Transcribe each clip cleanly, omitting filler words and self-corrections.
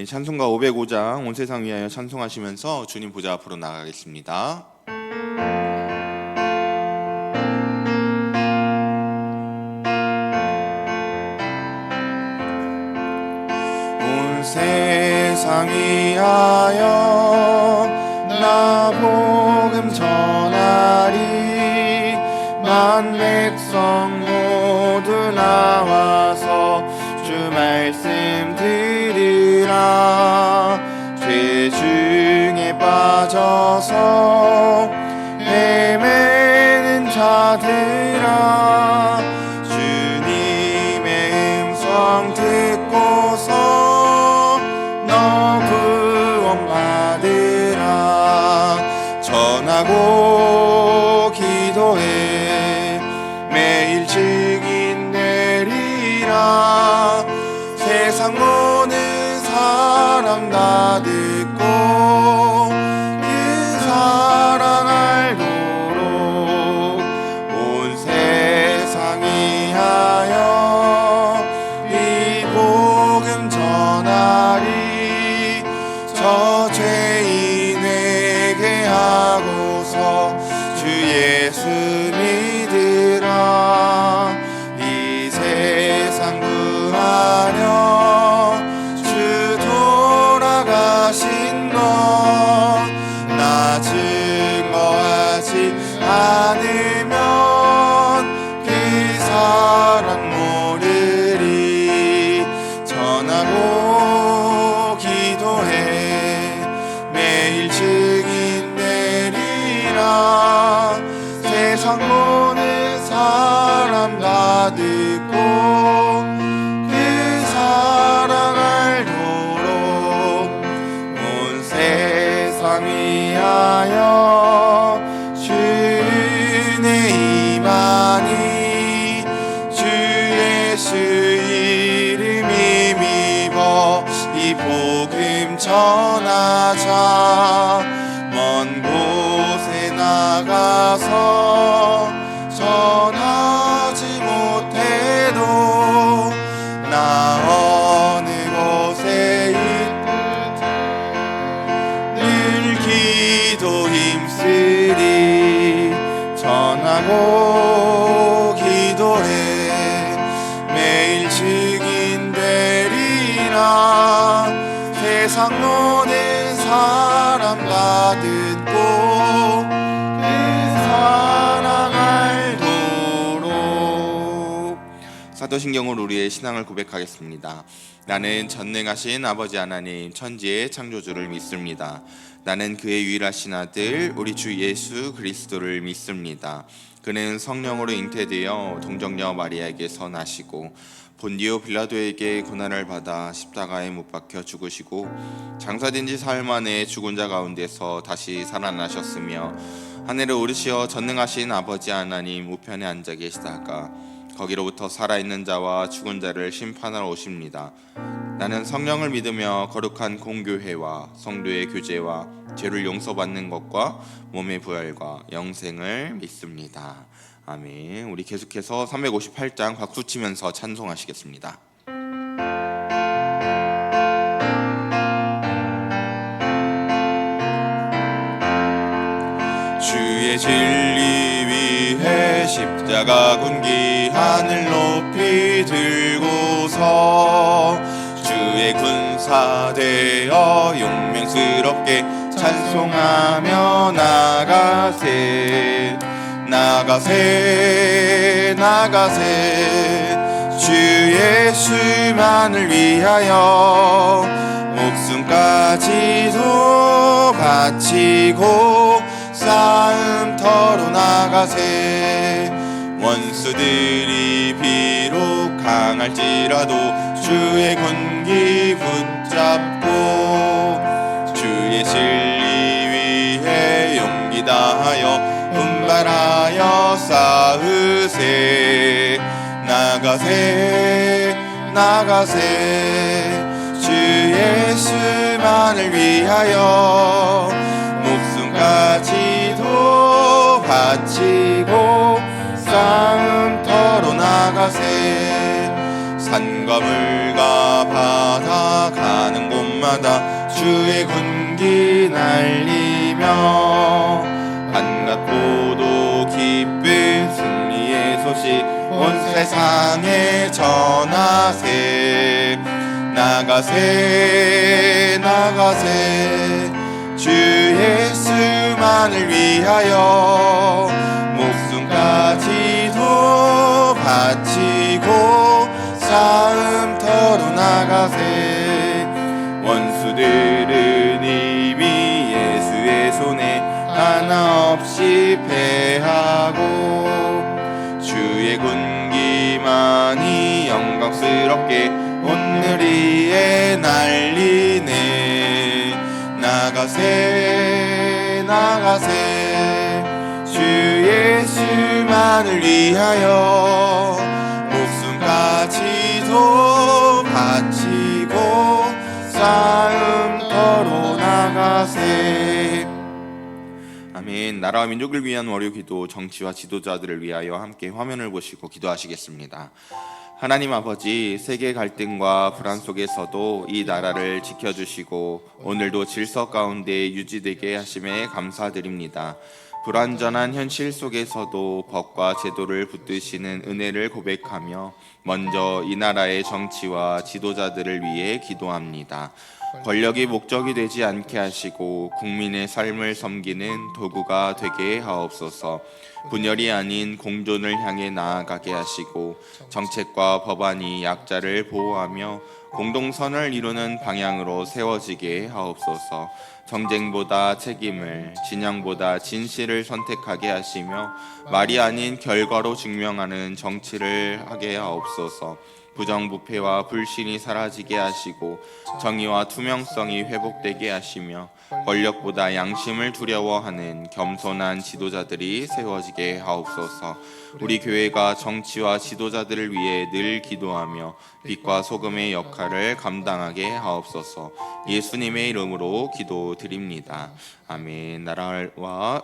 찬송가 505장 온 세상 위하여 찬송하시면서 주님 보좌 앞으로 나가겠습니다. 온 세상 위하여 나 복음 전하리. 만 백성 모두 나와서 주 말씀 들으라. 죄 중에 빠져서 헤매는 자들아, 주님의 음성 듣고서 너 구원받으라. 전하고 기도해 매일 증인 되리라. 세상 모든 사람 다 듣고 그 사랑 알도록 온 세상 위하여 이 복음 전하리. 저 죄인에게 하고서 주 예수 믿으라. 이 세상 구하려 주 돌아가신 것 나 증거하지 않으면 그 사랑 모르리. 전하고 기도해 매일 증인 되리라. 세상 모든 사람 다 듣고 그 사랑 알도록 온 세상 위하여 주의 임하니. 주 예수 이름 힘입어 이 복음 전하자. 먼 곳에 나가서 전하지 못해도 나 어느 곳에 있든 늘 기도 힘쓰리. 전하고 기도해 매일 증인 되리라. 세상 모든 사람 다 듣고 그 사랑 알도록. 사도신경으로 우리의 신앙을 고백하겠습니다. 나는 전능하신 아버지 하나님 천지의 창조주를 믿습니다. 나는 그의 유일하신 아들 우리 주 예수 그리스도를 믿습니다. 그는 성령으로 잉태되어 동정녀 마리아에게서 나시고 본디오 빌라도에게 고난을 받아 십자가에 못 박혀 죽으시고 장사된 지 사흘 만에 죽은 자 가운데서 다시 살아나셨으며 하늘에 오르시어 전능하신 아버지 하나님 우편에 앉아 계시다가 거기로부터 살아있는 자와 죽은 자를 심판하러 오십니다. 나는 성령을 믿으며 거룩한 공교회와 성도의 교제와 죄를 용서받는 것과 몸의 부활과 영생을 믿습니다. 아멘. 우리 계속해서 358장 박수치면서 찬송하시겠습니다. 주의 진리 위해 십자가 군기 하늘 높이 들고서 주의 군사 되어 용맹스럽게 찬송하며 나가세. 나가세 나가세 주 예수만을 위하여 목숨까지도 바치고 싸움터로 나가세. 원수들이 비록 강할지라도 주의 군기 붙잡고 주의 진리 위해 용기 다하여 분발하여 싸우세. 나가세 나가세 주 예수만을 위하여 목숨까지도 바치고 싸움터로 나가세. 산과 물과 바다 가는 곳 곳곳마다 주의 군기 날리며 한낱 보도 기쁜 승리의 소식 온 세상에 전하세. 나가세 나가세 주 예수만을 위하여 목숨까지도 바치고 싸움터로 나가세. 원수들은 이미 예수의 손에 하나 없이 패하고 주의 군기만이 영광스럽게 오늘 위에 날리네. 나가세 나가세 주 예수만을 위하여 목숨까지도 바치고 싸움터로 나가세. 아멘. 나라와 민족을 위한 월요 기도, 정치와 지도자들을 위하여 함께 화면을 보시고 기도하시겠습니다. 하나님 아버지, 세계 갈등과 불안 속에서도 이 나라를 지켜주시고 오늘도 질서 가운데 유지되게 하심에 감사드립니다. 불완전한 현실 속에서도 법과 제도를 붙드시는 은혜를 고백하며 먼저 이 나라의 정치와 지도자들을 위해 기도합니다. 권력이 목적이 되지 않게 하시고 국민의 삶을 섬기는 도구가 되게 하옵소서. 분열이 아닌 공존을 향해 나아가게 하시고 정책과 법안이 약자를 보호하며 공동선을 이루는 방향으로 세워지게 하옵소서. 정쟁보다 책임을, 진영보다 진실을 선택하게 하시며 말이 아닌 결과로 증명하는 정치를 하게 하옵소서. 부정부패와 불신이 사라지게 하시고 정의와 투명성이 회복되게 하시며 권력보다 양심을 두려워하는 겸손한 지도자들이 세워지게 하옵소서. 우리 교회가 정치와 지도자들을 위해 늘 기도하며 빛과 소금의 역할을 감당하게 하옵소서. 예수님의 이름으로 기도드립니다. 아멘. 나라와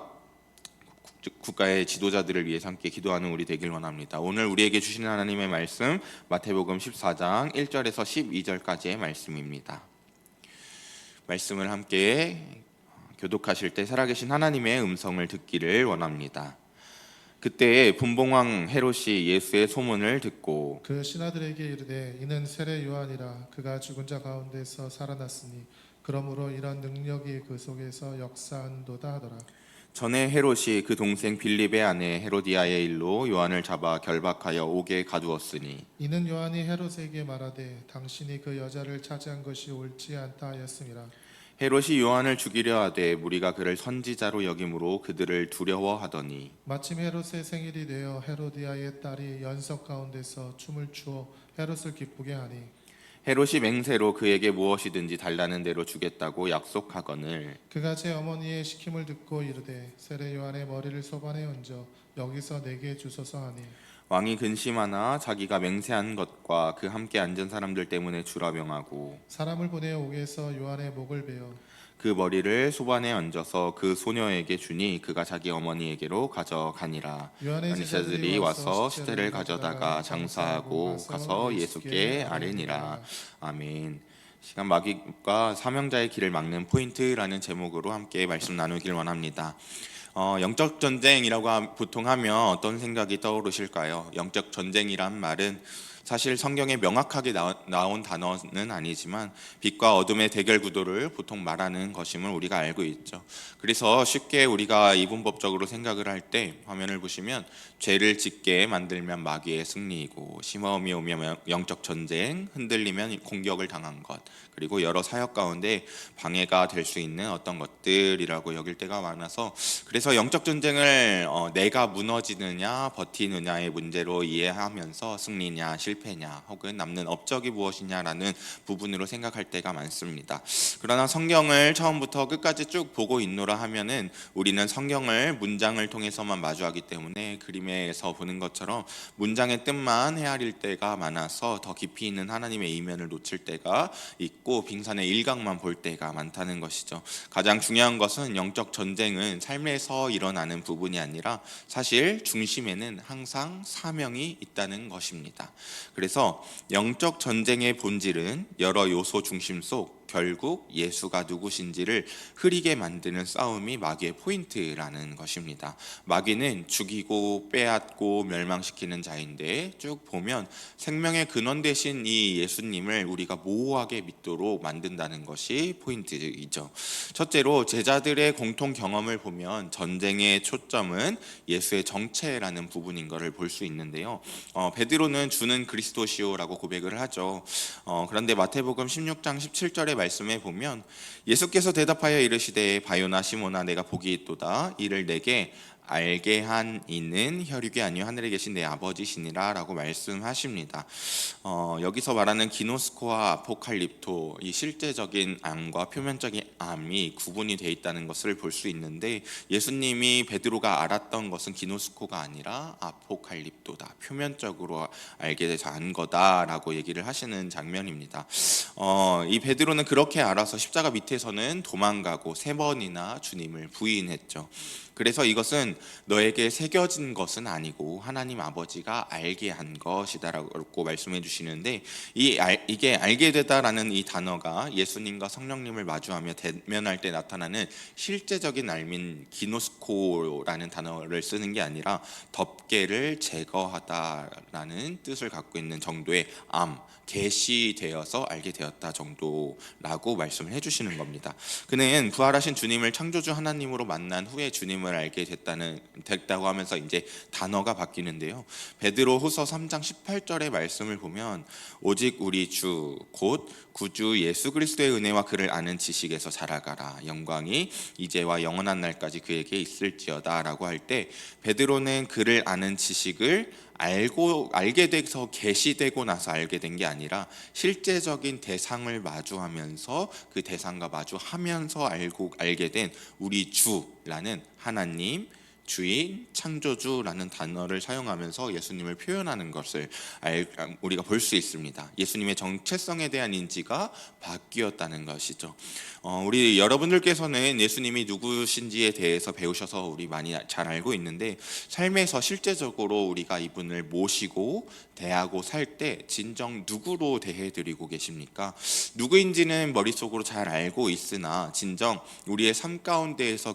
국가의 지도자들을 위해 함께 기도하는 우리 되길 원합니다. 오늘 우리에게 주시는 하나님의 말씀 마태복음 14장 1절에서 12절까지의 말씀입니다. 말씀을 함께 교독하실 때 살아계신 하나님의 음성을 듣기를 원합니다. 그때 분봉왕 헤롯이 예수의 소문을 듣고 그 신하들에게 이르되 이는 세례 요한이라. 그가 죽은 자 가운데서 살아났으니 그러므로 이런 능력이 그 속에서 역사한도다 하더라. 전에 헤롯이 그 동생 빌립의 아내 헤로디아의 일로 요한을 잡아 결박하여 옥에 가두었으니 이는 요한이 헤롯에게 말하되 당신이 그 여자를 차지한 것이 옳지 않다 하였음이라. 헤롯이 요한을 죽이려 하되 무리가 그를 선지자로 여김으로 그들을 두려워하더니 마침 헤롯의 생일이 되어 헤로디아의 딸이 연석 가운데서 춤을 추어 헤롯을 기쁘게 하니 헤롯이 맹세로 그에게 무엇이든지 달라는 대로 주겠다고 약속하거늘 그가 제 어머니의 시킴을 듣고 이르되 세례 요한의 머리를 소반에 얹어 여기서 내게 주소서 하니 왕이 근심하나 자기가 맹세한 것과 그 함께 앉은 사람들 때문에 주라 명하고 사람을 보내어 옥에서 요한의 목을 베어 그 머리를 소반에 얹어서 그 소녀에게 주니 그가 자기 어머니에게로 가져가니라. 요한의 제자들이 와서 시체를 가져다가 장사하고 가서 예수께 아뢰니라. 아멘. 시간 마귀과 사명자의 길을 막는 포인트라는 제목으로 함께 말씀 나누길 원합니다. 영적 전쟁이라고 보통 하면 어떤 생각이 떠오르실까요? 영적 전쟁이란 말은 사실 성경에 명확하게 나온 단어는 아니지만 빛과 어둠의 대결 구도를 보통 말하는 것임을 우리가 알고 있죠. 그래서 쉽게 우리가 이분법적으로 생각을 할 때 화면을 보시면 죄를 짓게 만들면 마귀의 승리이고 시험이 오면 영적 전쟁, 흔들리면 공격을 당한 것, 그리고 여러 사역 가운데 방해가 될 수 있는 어떤 것들이라고 여길 때가 많아서 그래서 영적 전쟁을 내가 무너지느냐 버티느냐의 문제로 이해하면서 승리냐 실패냐 혹은 남는 업적이 무엇이냐라는 부분으로 생각할 때가 많습니다. 그러나 성경을 처음부터 끝까지 쭉 보고 있노라 하면은 우리는 성경을 문장을 통해서만 마주하기 때문에 그림에서 보는 것처럼 문장의 뜻만 헤아릴 때가 많아서 더 깊이 있는 하나님의 이면을 놓칠 때가 있고 빙산의 일각만 볼 때가 많다는 것이죠. 가장 중요한 것은 영적 전쟁은 삶에서 일어나는 부분이 아니라 사실 중심에는 항상 사명이 있다는 것입니다. 그래서 영적 전쟁의 본질은 여러 요소 중심 속 결국 예수가 누구신지를 흐리게 만드는 싸움이 마귀의 포인트라는 것입니다. 마귀는 죽이고 빼앗고 멸망시키는 자인데, 쭉 보면 생명의 근원 되신 이 예수님을 우리가 모호하게 믿도록 만든다는 것이 포인트이죠. 첫째로 제자들의 공통 경험을 보면 전쟁의 초점은 예수의 정체라는 부분인 것을 볼 수 있는데요. 베드로는 주는 그리스도시오라고 고백을 하죠. 그런데 마태복음 16장 17절의 말씀에 보면 예수께서 대답하여 이르시되 바요나 시모나 내가 복이 있도다. 이를 내게 알게 한 이는 혈육이 아니요 하늘에 계신 내 아버지시니라 라고 말씀하십니다. 여기서 말하는 기노스코와 아포칼립토, 이 실제적인 암과 표면적인 암이 구분이 되어 있다는 것을 볼 수 있는데, 예수님이 베드로가 알았던 것은 기노스코가 아니라 아포칼립토다, 표면적으로 알게 돼서 안 거다라고 얘기를 하시는 장면입니다. 이 베드로는 그렇게 알아서 십자가 밑에서는 도망가고 3번이나 주님을 부인했죠. 그래서 이것은 너에게 새겨진 것은 아니고 하나님 아버지가 알게 한 것이다라고 말씀해 주시는데, 이게 알게 되다라는 이 단어가 예수님과 성령님을 마주하며 대면할 때 나타나는 실제적인 알민 기노스코라는 단어를 쓰는 게 아니라 덮개를 제거하다라는 뜻을 갖고 있는 정도의 계시되어서 알게 되었다 정도라고 말씀을 해주시는 겁니다. 그는 부활하신 주님을 창조주 하나님으로 만난 후에 주님을 알게 됐다고 하면서 이제 단어가 바뀌는데요. 베드로후서 3장 18절의 말씀을 보면 오직 우리 주 곧 구주 예수 그리스도의 은혜와 그를 아는 지식에서 자라가라. 영광이 이제와 영원한 날까지 그에게 있을지어다 라고 할 때, 베드로는 그를 아는 지식을 알게 돼서 계시되고 나서 알게 된 게 아니라 실제적인 대상을 마주하면서 그 대상과 마주하면서 알게 된 우리 주라는 하나님, 주인, 창조주라는 단어를 사용하면서 예수님을 표현하는 것을 우리가 볼 수 있습니다. 예수님의 정체성에 대한 인지가 바뀌었다는 것이죠. 우리 여러분들께서는 예수님이 누구신지에 대해서 배우셔서 우리 많이 잘 알고 있는데, 삶에서 실제적으로 우리가 이분을 모시고 대하고 살 때 진정 누구로 대해드리고 계십니까? 누구인지는 머릿속으로 잘 알고 있으나 진정 우리의 삶 가운데에서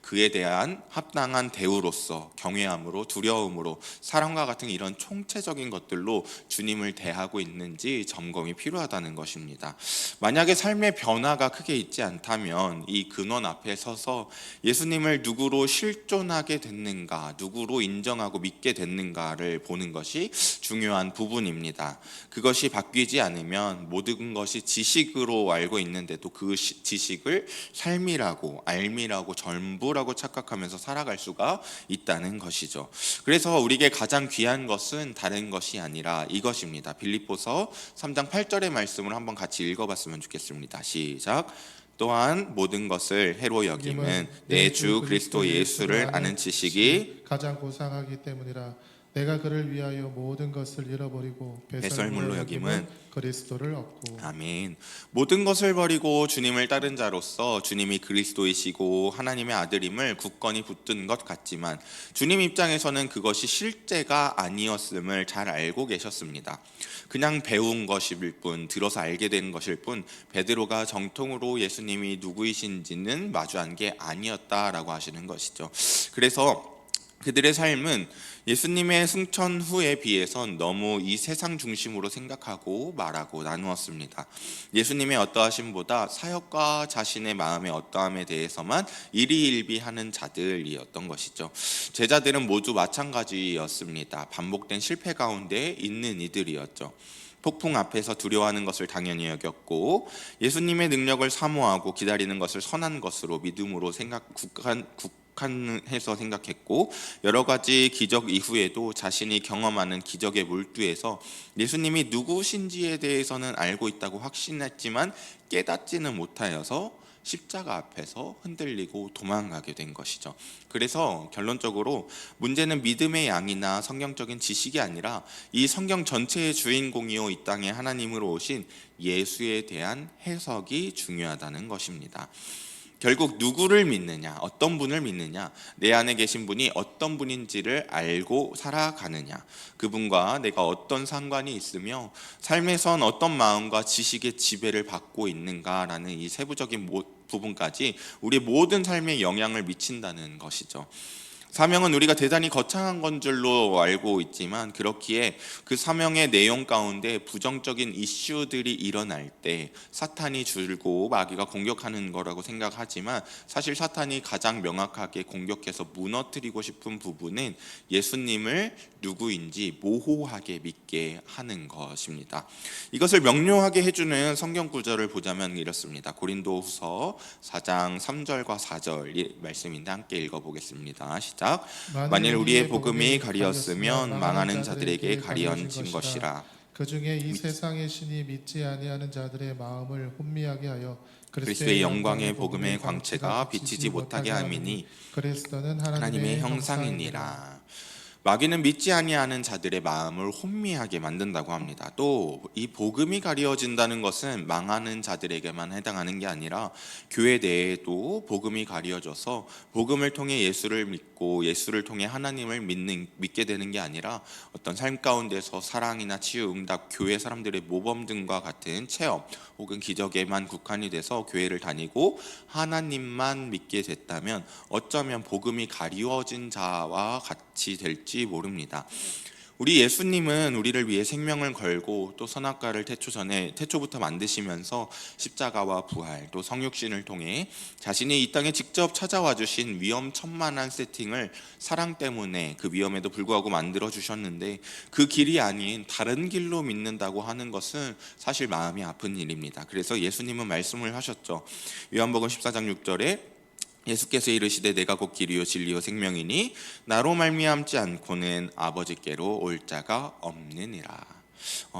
그에 대한 합당한 대우로서 경외함으로, 두려움으로, 사랑과 같은 이런 총체적인 것들로 주님을 대하고 있는지 점검이 필요하다는 것입니다. 만약에 삶의 변화가 크게 있지 않다면 이 근원 앞에 서서 예수님을 누구로 실존하게 됐는가, 누구로 인정하고 믿게 됐는가를 보는 것이 중요한 부분입니다. 그것이 바뀌지 않으면 모든 것이 지식으로 알고 있는데도 그 지식을 삶이라고, 알미라고, 전부라고 착각하면서 살아갈 수가 있다는 것이죠. 그래서 우리에게 가장 귀한 것은 다른 것이 아니라 이것입니다. 빌립보서 3장 8절의 말씀을 한번 같이 읽어봤으면 좋겠습니다. 시작. 또한 모든 것을 해로 여김은 내 주 그리스도 예수를 아는 지식이 가장 고상하기 때문이라. 내가 그를 위하여 모든 것을 잃어버리고 배설물로 여김은 그리스도를 얻고. 아멘. 모든 것을 버리고 주님을 따른 자로서 주님이 그리스도이시고 하나님의 아들임을 굳건히 붙든 것 같지만 주님 입장에서는 그것이 실제가 아니었음을 잘 알고 계셨습니다. 그냥 배운 것일 뿐, 들어서 알게 된 것일 뿐, 베드로가 정통으로 예수님이 누구이신지는 마주한 게 아니었다라고 하시는 것이죠. 그래서 그들의 삶은 예수님의 승천 후에 비해선 너무 이 세상 중심으로 생각하고 말하고 나누었습니다. 예수님의 어떠하심보다 사역과 자신의 마음의 어떠함에 대해서만 일희일비하는 자들이었던 것이죠. 제자들은 모두 마찬가지였습니다. 반복된 실패 가운데 있는 이들이었죠. 폭풍 앞에서 두려워하는 것을 당연히 여겼고, 예수님의 능력을 사모하고 기다리는 것을 선한 것으로 믿음으로 국한해서 생각했고, 여러 가지 기적 이후에도 자신이 경험하는 기적에 몰두해서 예수님이 누구신지에 대해서는 알고 있다고 확신했지만 깨닫지는 못하여서 십자가 앞에서 흔들리고 도망가게 된 것이죠. 그래서 결론적으로 문제는 믿음의 양이나 성경적인 지식이 아니라 이 성경 전체의 주인공이요 이 땅에 하나님으로 오신 예수에 대한 해석이 중요하다는 것입니다. 결국 누구를 믿느냐, 어떤 분을 믿느냐, 내 안에 계신 분이 어떤 분인지를 알고 살아가느냐, 그분과 내가 어떤 상관이 있으며 삶에선 어떤 마음과 지식의 지배를 받고 있는가라는 이 세부적인 부분까지 우리 모든 삶에 영향을 미친다는 것이죠. 사명은 우리가 대단히 거창한 건 줄로 알고 있지만, 그렇기에 그 사명의 내용 가운데 부정적인 이슈들이 일어날 때 사탄이 줄고 마귀가 공격하는 거라고 생각하지만, 사실 사탄이 가장 명확하게 공격해서 무너뜨리고 싶은 부분은 예수님을 누구인지 모호하게 믿게 하는 것입니다. 이것을 명료하게 해주는 성경 구절을 보자면 이렇습니다. 고린도후서 4장 3절과 4절 말씀인데 함께 읽어보겠습니다. 시작. 만일 우리의 복음이 가리었으면 망하는 자들에게 가리얹은 것이라. 그 중에 이 세상의 신이 믿지 아니하는 자들의 마음을 혼미하게 하여 그리스도의 영광의 복음의 광채가 비치지 못하게 함이니 그리스도는 하나님의 형상이니라. 마귀는 믿지 아니하는 자들의 마음을 혼미하게 만든다고 합니다. 또 이 복음이 가리워진다는 것은 망하는 자들에게만 해당하는 게 아니라 교회 내에도 복음이 가리워져서 복음을 통해 예수를 믿고 예수를 통해 하나님을 믿게 되는 게 아니라 어떤 삶 가운데서 사랑이나 치유, 응답, 교회 사람들의 모범 등과 같은 체험 혹은 기적에만 국한이 돼서 교회를 다니고 하나님만 믿게 됐다면 어쩌면 복음이 가리워진 자와 같이 될지 모릅니다. 우리 예수님은 우리를 위해 생명을 걸고 또 선악과를 태초부터 만드시면서 십자가와 부활 또 성육신을 통해 자신이 이 땅에 직접 찾아와 주신 위험천만한 세팅을 사랑 때문에 그 위험에도 불구하고 만들어 주셨는데, 그 길이 아닌 다른 길로 믿는다고 하는 것은 사실 마음이 아픈 일입니다. 그래서 예수님은 말씀을 하셨죠. 요한복음 14장 6절에 예수께서 이르시되 내가 곧 길이요 진리요 생명이니 나로 말미암지 않고는 아버지께로 올 자가 없느니라.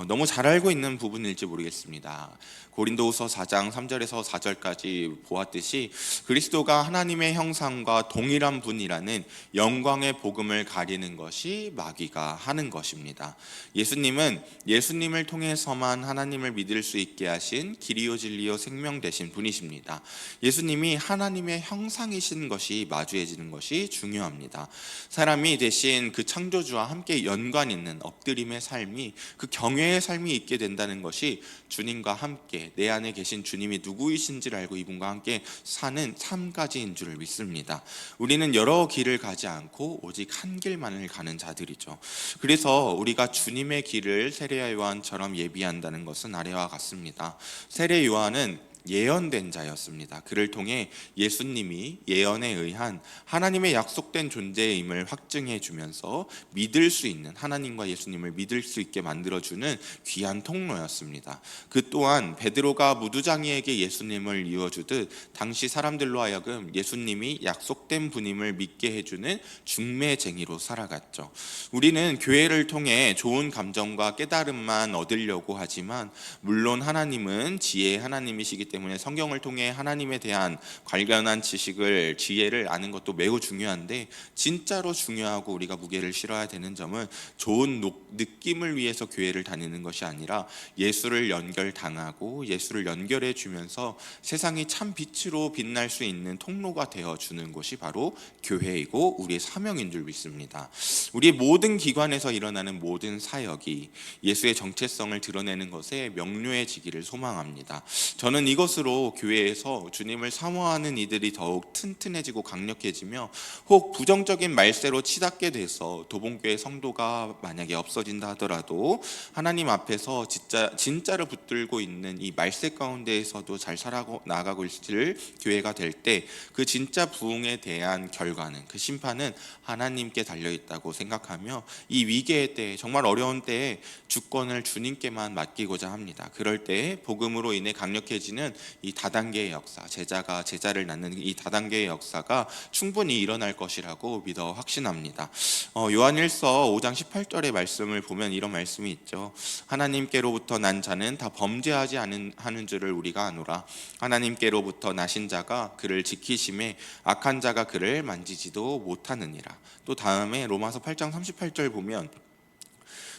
너무 잘 알고 있는 부분일지 모르겠습니다. 고린도후서 4장 3절에서 4절까지 보았듯이 그리스도가 하나님의 형상과 동일한 분이라는 영광의 복음을 가리는 것이 마귀가 하는 것입니다. 예수님은 예수님을 통해서만 하나님을 믿을 수 있게 하신 길이요 진리요 생명 되신 분이십니다. 예수님이 하나님의 형상이신 것이 마주해지는 것이 중요합니다. 사람이 대신 그 창조주와 함께 연관 있는 엎드림의 삶이, 그 경외의 삶이 있게 된다는 것이 주님과 함께 내 안에 계신 주님이 누구이신지를 알고 이분과 함께 사는 삶까지인 줄을 믿습니다. 우리는 여러 길을 가지 않고 오직 한 길만을 가는 자들이죠. 그래서 우리가 주님의 길을 세례 요한처럼 예비한다는 것은 아래와 같습니다. 세례 요한은 예언된 자였습니다. 그를 통해 예수님이 예언에 의한 하나님의 약속된 존재임을 확증해 주면서 믿을 수 있는, 하나님과 예수님을 믿을 수 있게 만들어주는 귀한 통로였습니다. 그 또한 베드로가 무두장이에게 예수님을 이어주듯 당시 사람들로 하여금 예수님이 약속된 분임을 믿게 해주는 중매쟁이로 살아갔죠. 우리는 교회를 통해 좋은 감정과 깨달음만 얻으려고 하지만, 물론 하나님은 지혜의 하나님이시기 때문에 성경을 통해 하나님에 대한 관련한 지식을, 지혜를 아는 것도 매우 중요한데, 진짜로 중요하고 우리가 무게를 실어야 되는 점은 좋은 느낌을 위해서 교회를 다니는 것이 아니라 예수를 연결당하고 예수를 연결해 주면서 세상이 참 빛으로 빛날 수 있는 통로가 되어 주는 곳이 바로 교회이고 우리의 사명인 줄 믿습니다. 우리의 모든 기관에서 일어나는 모든 사역이 예수의 정체성을 드러내는 것에 명료해지기를 소망합니다. 저는 이것으로 교회에서 주님을 사모하는 이들이 더욱 튼튼해지고 강력해지며, 혹 부정적인 말세로 치닫게 돼서 도봉교회 성도가 만약에 없어진다 하더라도 하나님 앞에서 진짜를 붙들고 있는 이 말세 가운데에서도 잘 살아나가고 있을 교회가 될 때, 그 진짜 부흥에 대한 결과는, 그 심판은 하나님께 달려있다고 생각하며 이 위기의 때에, 정말 어려운 때에 주권을 주님께만 맡기고자 합니다. 그럴 때 복음으로 인해 강력해지는 이 다단계의 역사, 제자가 제자를 낳는 이 다단계의 역사가 충분히 일어날 것이라고 믿어 확신합니다. 요한일서 5장 18절의 말씀을 보면 이런 말씀이 있죠. 하나님께로부터 난 자는 다 범죄하지 하는 줄을 우리가 아노라. 하나님께로부터 나신 자가 그를 지키심에 악한 자가 그를 만지지도 못하느니라. 또 다음에 로마서 8장 38절 보면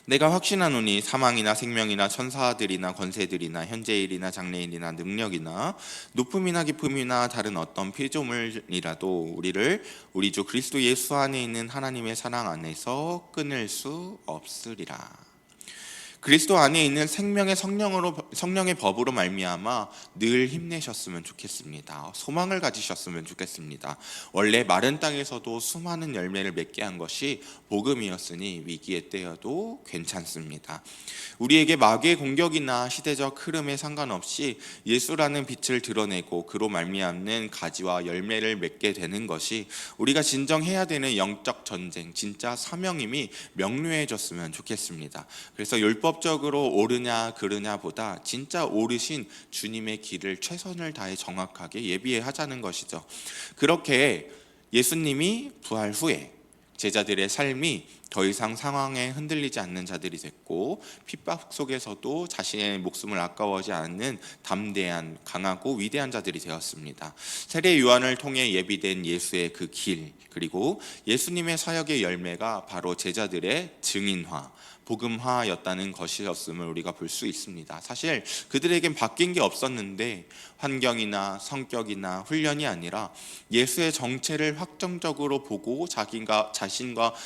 내가 확신하노니 사망이나 생명이나 천사들이나 권세들이나 현재일이나 장래일이나 능력이나 높음이나 깊음이나 다른 어떤 피조물이라도 우리를 우리 주 그리스도 예수 안에 있는 하나님의 사랑 안에서 끊을 수 없으리라. 그리스도 안에 있는 생명의 성령의 법으로 말미암아 늘 힘내셨으면 좋겠습니다. 소망을 가지셨으면 좋겠습니다. 원래 마른 땅에서도 수많은 열매를 맺게 한 것이 복음이었으니 위기의 때여도 괜찮습니다. 우리에게 마귀의 공격이나 시대적 흐름에 상관없이 예수라는 빛을 드러내고 그로 말미암는 가지와 열매를 맺게 되는 것이 우리가 진정해야 되는 영적 전쟁, 진짜 사명임이 명료해졌으면 좋겠습니다. 그래서 율법적으로 옳으냐 그르냐보다 진짜 옳으신 주님의 길을 최선을 다해 정확하게 예비하자는 것이죠. 그렇게 예수님이 부활 후에 제자들의 삶이 더 이상 상황에 흔들리지 않는 자들이 됐고 핍박 속에서도 자신의 목숨을 아까워하지 않는 담대한 강하고 위대한 자들이 되었습니다. 세례 요한을 통해 예비된 예수의 그 길, 그리고 예수님의 사역의 열매가 바로 제자들의 증인화, 복음화였다는 것이었음을 우리가 볼 수 있습니다. 사실 그들에겐 바뀐 게 없었는데 환경이나 성격이나 훈련이 아니라 예수의 정체를 확정적으로 보고 자신과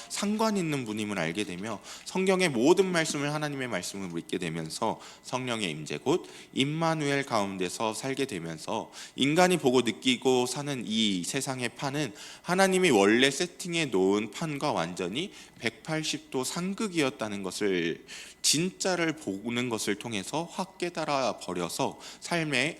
상관 있는 분임을 알게 되며 성경의 모든 말씀을 하나님의 말씀을 믿게 되면서 성령의 임재 곧 임마누엘 가운데서 살게 되면서 인간이 보고 느끼고 사는 이 세상의 판은 하나님이 원래 세팅해 놓은 판과 완전히 180도 상극이었다는 것을 진짜를 보는 것을 통해서 확 깨달아 버려서 삶의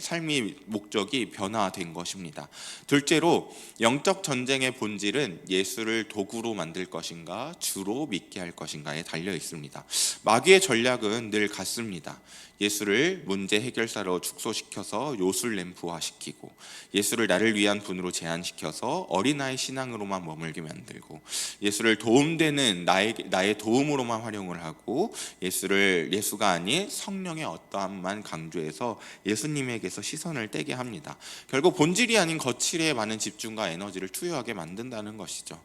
목적이 변화된 것입니다. 둘째로 영적 전쟁의 본질은 예수를 도구로 만들 것인가 주로 믿게 할 것인가에 달려 있습니다. 마귀의 전략은 늘 같습니다. 예수를 문제 해결사로 축소시켜서 요술램프화시키고 예수를 나를 위한 분으로 제한시켜서 어린아이 신앙으로만 머물게 만들고 예수를 도움되는 나의 도움으로만 활용을 하고 예수가 아닌 성령의 어떠함만 강조해서 예수님에게서 시선을 떼게 합니다. 결국 본질이 아닌 거칠에 많은 집중과 에너지를 투여하게 만든다는 것이죠.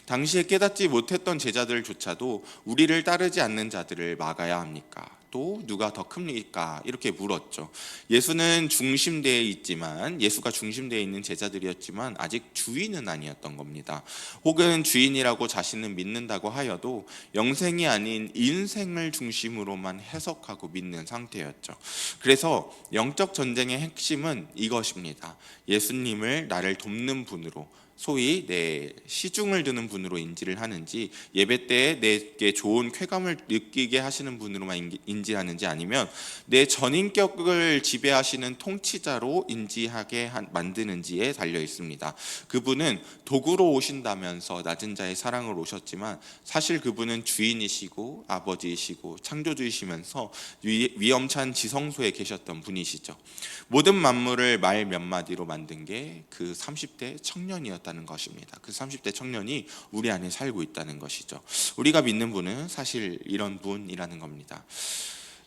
당시에 깨닫지 못했던 제자들조차도 우리를 따르지 않는 자들을 막아야 합니까? 또 누가 더 큽니까? 이렇게 물었죠. 예수가 중심되어 있는 제자들이었지만 아직 주인은 아니었던 겁니다. 혹은 주인이라고 자신은 믿는다고 하여도 영생이 아닌 인생을 중심으로만 해석하고 믿는 상태였죠. 그래서 영적 전쟁의 핵심은 이것입니다. 예수님을 나를 돕는 분으로, 소위 내 시중을 드는 분으로 인지를 하는지, 예배 때에 내게 좋은 쾌감을 느끼게 하시는 분으로만 인지하는지, 아니면 내 전인격을 지배하시는 통치자로 인지하게 만드는지에 달려 있습니다. 그분은 도구로 오신다면서 낮은 자의 사랑으로 오셨지만 사실 그분은 주인이시고 아버지이시고 창조주이시면서 위엄찬 지성소에 계셨던 분이시죠. 모든 만물을 말 몇 마디로 만든 게 그 30대 청년이었다는 것입니다. 그 30대 청년이 우리 안에 살고 있다는 것이죠. 우리가 믿는 분은 사실 이런 분이라는 겁니다.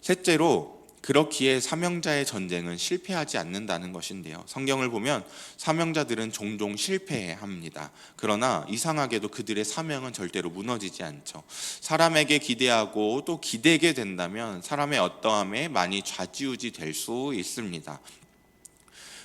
셋째로, 그렇기에 사명자의 전쟁은 실패하지 않는다는 것인데요. 성경을 보면 사명자들은 종종 실패합니다. 그러나 이상하게도 그들의 사명은 절대로 무너지지 않죠. 사람에게 기대하고 또 기대게 된다면 사람의 어떠함에 많이 좌지우지 될 수 있습니다.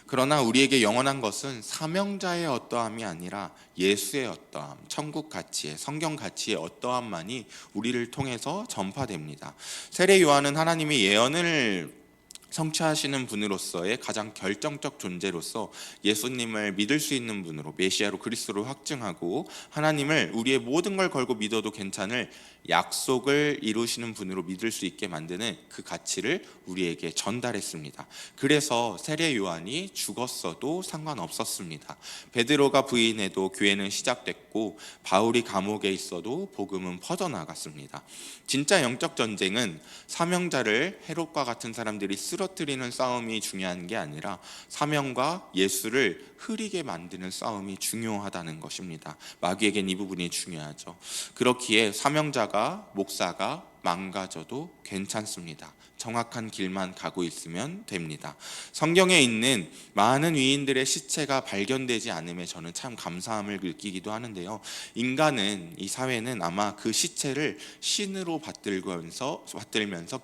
그러나 우리에게 영원한 것은 사명자의 어떠함이 아니라 예수의 어떠함, 천국 가치의, 성경 가치의 어떠함만이 우리를 통해서 전파됩니다. 세례 요한은 하나님의 예언을 성취하시는 분으로서의 가장 결정적 존재로서 예수님을 믿을 수 있는 분으로, 메시아로, 그리스도로 확증하고 하나님을 우리의 모든 걸 걸고 믿어도 괜찮을 약속을 이루시는 분으로 믿을 수 있게 만드는 그 가치를 우리에게 전달했습니다. 그래서 세례 요한이 죽었어도 상관없었습니다. 베드로가 부인해도 교회는 시작됐고 바울이 감옥에 있어도 복음은 퍼져나갔습니다. 진짜 영적 전쟁은 사명자를 헤롯과 같은 사람들이 쓰러뜨리는 싸움이 중요한 게 아니라 사명과 예수를 흐리게 만드는 싸움이 중요하다는 것입니다. 마귀에겐 이 부분이 중요하죠. 그렇기에 사명자가, 목사가, 망가져도 괜찮습니다. 정확한 길만 가고 있으면 됩니다. 성경에 있는 많은 위인들의 시체가 발견되지 않음에 저는 참 감사함을 느끼기도 하는데요. 인간은, 이 사회는 아마 그 시체를 신으로 받들면서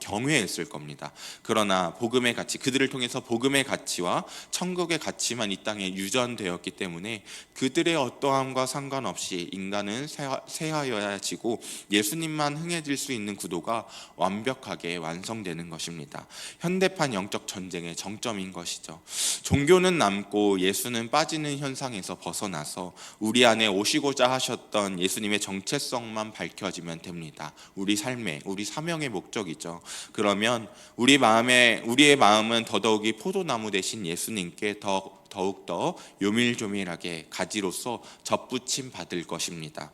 경외했을 겁니다. 그러나 복음의 가치, 그들을 통해서 복음의 가치와 천국의 가치만 이 땅에 유전되었기 때문에 그들의 어떠함과 상관없이 인간은 새하여야지고 예수님만 흥해질 수 있는 구도가 완벽하게 완성되는 것입니다. 현대판 영적 전쟁의 정점인 것이죠. 종교는 남고 예수는 빠지는 현상에서 벗어나서 우리 안에 오시고자 하셨던 예수님의 정체성만 밝혀지면 됩니다. 우리 삶의, 우리 사명의 목적이죠. 그러면 우리의 마음은 더더욱이 포도나무 대신 예수님께 더욱더 요밀조밀하게 가지로서 접붙임 받을 것입니다.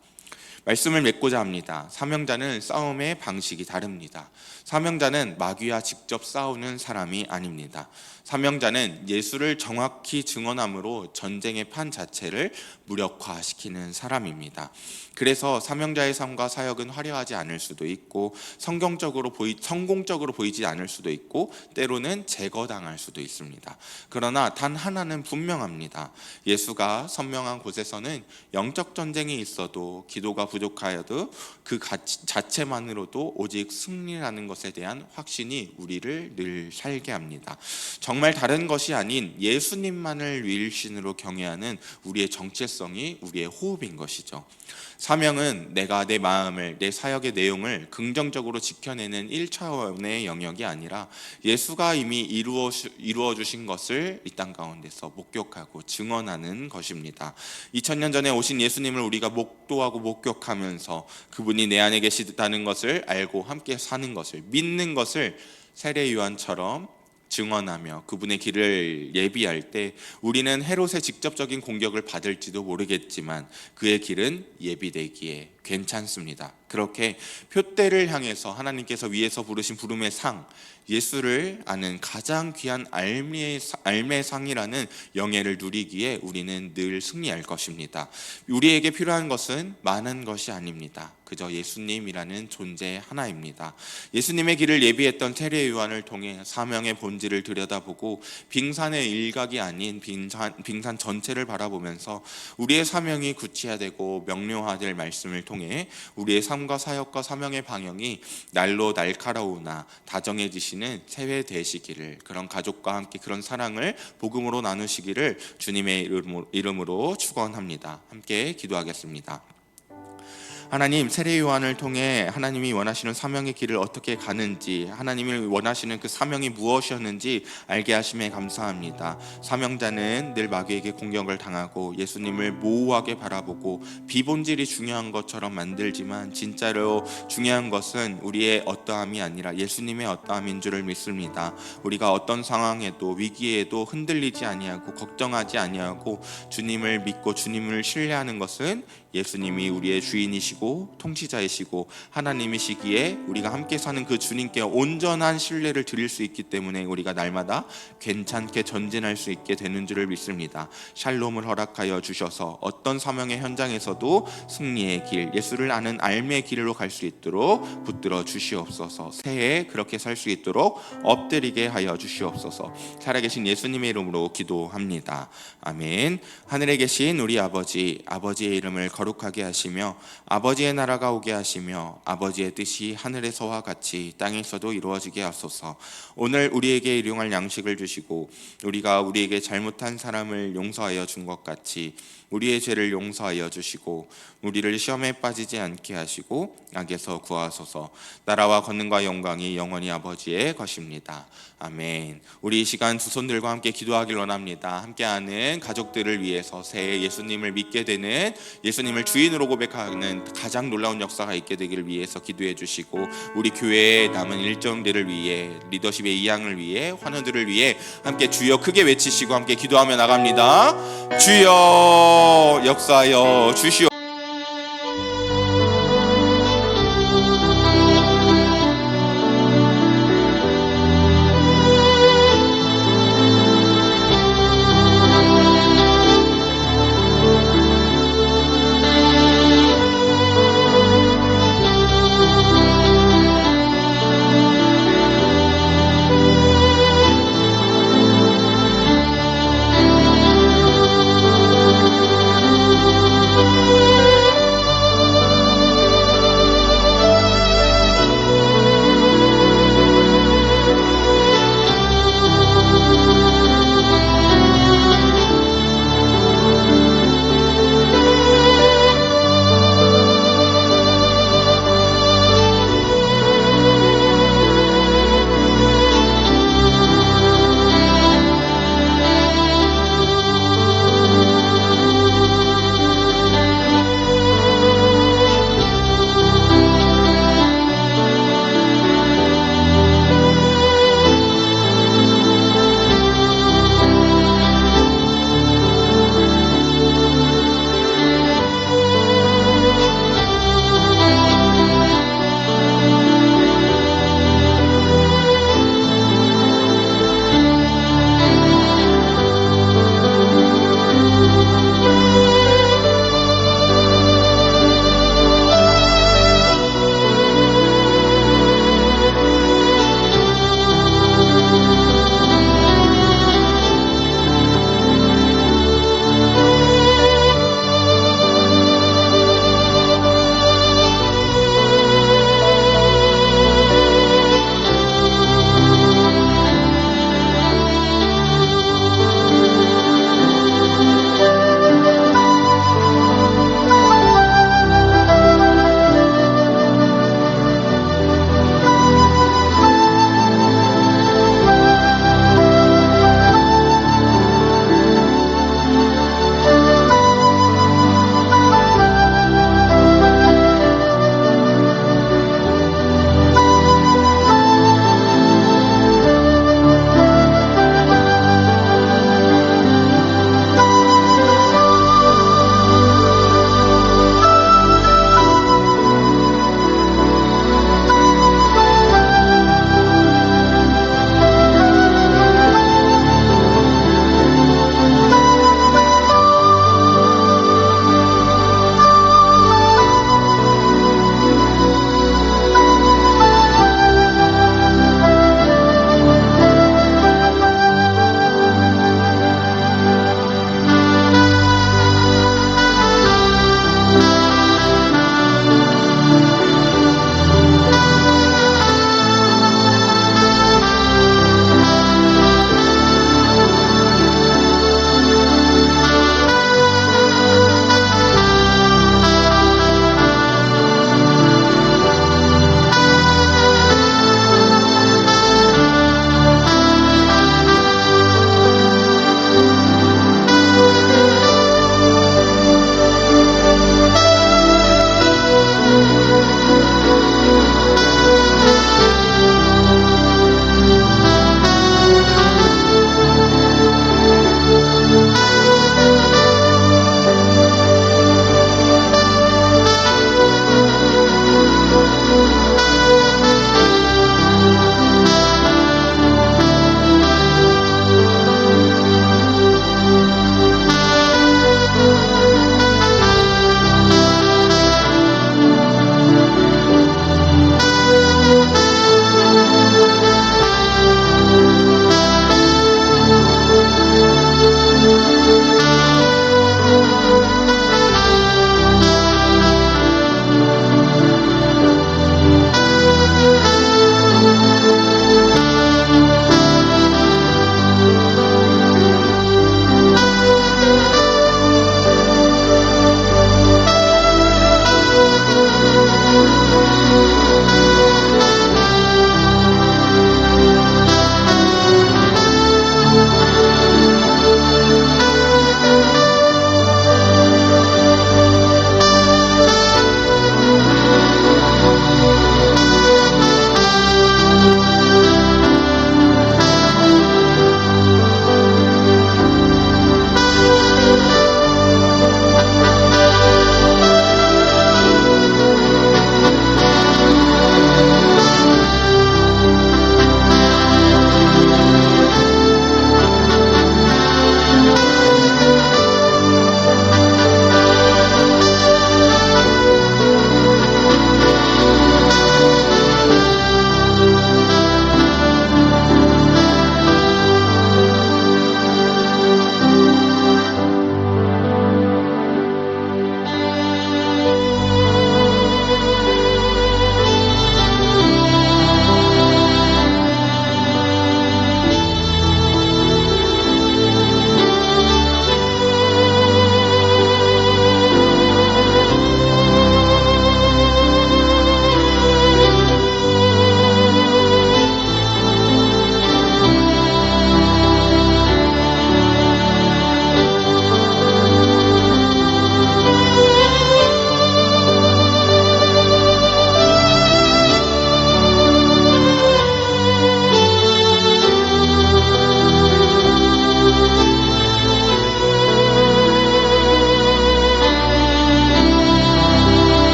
말씀을 맺고자 합니다. 사명자는 싸움의 방식이 다릅니다. 사명자는 마귀와 직접 싸우는 사람이 아닙니다. 사명자는 예수를 정확히 증언함으로 전쟁의 판 자체를 무력화시키는 사람입니다. 그래서 사명자의 삶과 사역은 화려하지 않을 수도 있고 성공적으로 보이지 않을 수도 있고 때로는 제거당할 수도 있습니다. 그러나 단 하나는 분명합니다. 예수가 선명한 곳에서는 영적 전쟁이 있어도 기도가 부족하여도 그 가치 자체만으로도 오직 승리라는 것에 대한 확신이 우리를 늘 살게 합니다. 정말 다른 것이 아닌 예수님만을 유일신으로 경외하는 우리의 정체성이 우리의 호흡인 것이죠. 사명은 내가 내 마음을, 내 사역의 내용을 긍정적으로 지켜내는 1차원의 영역이 아니라 예수가 이미 이루어 주신 것을 이 땅 가운데서 목격하고 증언하는 것입니다. 2000년 전에 오신 예수님을 우리가 목도하고 목격하면서 그분이 내 안에 계시다는 것을 알고 함께 사는 것을, 믿는 것을 세례 요한처럼 증언하며 그분의 길을 예비할 때 우리는 헤롯의 직접적인 공격을 받을지도 모르겠지만 그의 길은 예비되기에 괜찮습니다. 그렇게 표대를 향해서 하나님께서 위에서 부르신 부름의 상, 예수를 아는 가장 귀한 알매의 상이라는 영예를 누리기에 우리는 늘 승리할 것입니다. 우리에게 필요한 것은 많은 것이 아닙니다. 그저 예수님이라는 존재 하나입니다. 예수님의 길을 예비했던 세례 요한을 통해 사명의 본질을 들여다보고 빙산의 일각이 아닌 빙산 전체를 바라보면서 우리의 사명이 구체화되고 명료화될 말씀을 통해 우리의 삶과 사역과 사명의 방향이 날로 날카로우나 다정해지시는 새해 되시기를, 그런 가족과 함께 그런 사랑을 복음으로 나누시기를 주님의 이름으로 축원합니다. 함께 기도하겠습니다. 하나님, 세례 요한을 통해 하나님이 원하시는 사명의 길을 어떻게 가는지, 하나님이 원하시는 그 사명이 무엇이었는지 알게 하심에 감사합니다. 사명자는 늘 마귀에게 공격을 당하고 예수님을 모호하게 바라보고 비본질이 중요한 것처럼 만들지만 진짜로 중요한 것은 우리의 어떠함이 아니라 예수님의 어떠함인 줄을 믿습니다. 우리가 어떤 상황에도 위기에도 흔들리지 아니하고 걱정하지 아니하고 주님을 믿고 주님을 신뢰하는 것은 예수님이 우리의 주인이시고 통치자이시고 하나님이시기에 우리가 함께 사는 그 주님께 온전한 신뢰를 드릴 수 있기 때문에 우리가 날마다 괜찮게 전진할 수 있게 되는 줄을 믿습니다. 샬롬을 허락하여 주셔서 어떤 사명의 현장에서도 승리의 길, 예수를 아는 알매의 길로 갈 수 있도록 붙들어 주시옵소서. 새해에 그렇게 살 수 있도록 엎드리게 하여 주시옵소서. 살아계신 예수님의 이름으로 기도합니다. 아멘. 하늘에 계신 우리 아버지의 이름을 거룩하게 하시며 아버지의 나라가 오게 하시며 아버지의 뜻이 하늘에서와 같이 땅에서도 이루어지게 하소서. 오늘 우리에게 일용할 양식을 주시고 우리가 우리에게 잘못한 사람을 용서하여 준 것 같이 우리의 죄를 용서하여 주시고 우리를 시험에 빠지지 않게 하시고 악에서 구하소서. 나라와 권능과 영광이 영원히 아버지의 것입니다. 아멘. 우리 이 시간 두 손들과 함께 기도하길 원합니다. 함께하는 가족들을 위해서 새해 예수님을 믿게 되는, 예수님을 주인으로 고백하는 가장 놀라운 역사가 있게 되기를 위해서 기도해 주시고 우리 교회의 남은 일정들을 위해, 리더십의 이양을 위해, 환우들을 위해 함께 주여 크게 외치시고 함께 기도하며 나갑니다. 주여 역사하여 주시오.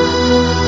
주옵소서.